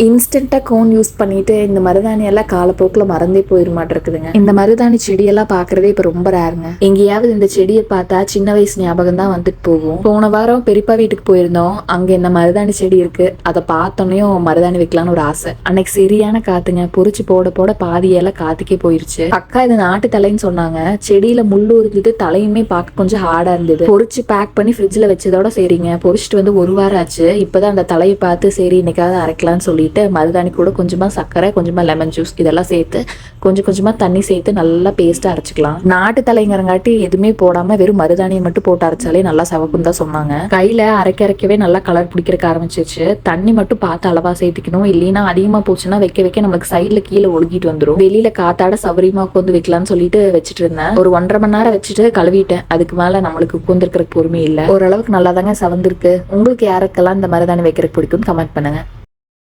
இன்ஸ்டன்டா cone use பண்ணிட்டு இந்த மருதாணி எல்லாம் காலப்போக்கில் மறந்தே போயிட மாட்டிருக்குதுங்க. இந்த மருதாணி செடியெல்லாம் பாக்குறதே இப்ப ரொம்ப ரேருங்க. எங்கேயாவது இந்த செடியை பார்த்தா சின்ன வயசு ஞாபகம் தான் வந்துட்டு போகும். போன வாரம் பெரியப்பா வீட்டுக்கு போயிருந்தோம். அங்க இந்த மருதாணி செடி இருக்கு. அதை பார்த்தோன்னையும் மருதாணி வைக்கலான்னு ஒரு ஆசை. அன்னைக்கு சரியான காத்துங்க. பொறிச்சு போட போட பாதியெல்லாம் காத்துக்கே போயிருச்சு. அக்கா இது நாட்டு தலைன்னு சொன்னாங்க. செடியில முள்ளு இருந்தது, தலையுமே பார்க்க கொஞ்சம் ஹார்டா இருந்தது. பொறிச்சு பேக் பண்ணி ஃப்ரிட்ஜ்ல வச்சதோட சரிங்க. பொறிச்சிட்டு வந்து ஒரு வாரம் ஆச்சு. இப்பதான் அந்த தலையை பார்த்து சரி இன்னைக்காவது அரைக்கலாம்னு சொல்லி மருதாணி கூட கொஞ்சமா சர்க்கரை, கொஞ்சமா லெமன் ஜூஸ் இதெல்லாம் சேர்த்து கொஞ்சம் கொஞ்சமா தண்ணி சேர்த்து நல்லா பேஸ்டா அரைச்சிக்கலாம். நாட்டு தலைங்கிறங்காட்டி எதுவுமே போடாம வெறும் மருதாணியை மட்டும் போட்டு அரைச்சாலே நல்லா சவக்கும் தான் சொன்னாங்க. கையில அரைக்கவே நல்லா கலர் பிடிக்கிறக்க ஆரம்பிச்சிருச்சு. தண்ணி மட்டும் பார்த்து அளவா சேர்த்துக்கணும். இல்லைன்னா அதிகமா போச்சுன்னா வைக்க வைக்க நமக்கு சைட்ல கீழே ஒழுகிட்டு வந்துடும். வெளியில காத்தாட சௌரியமா உட்காந்து வைக்கலாம்னு சொல்லிட்டு வச்சுட்டு இருந்தேன். ஒரு 1.5 மணி நேரம் வச்சுட்டு கழுவிட்டேன். அதுக்கு மேல நம்மளுக்கு உட்காந்துருக்கிற பொறுமை இல்லை. ஓரளவுக்கு நல்லா தாங்க சவந்திருக்கு. உங்களுக்கு யாருக்கெல்லாம் இந்த மருதாணி வைக்கிறதுக்கு பிடிக்கும்னு கமெண்ட் பண்ணுங்க.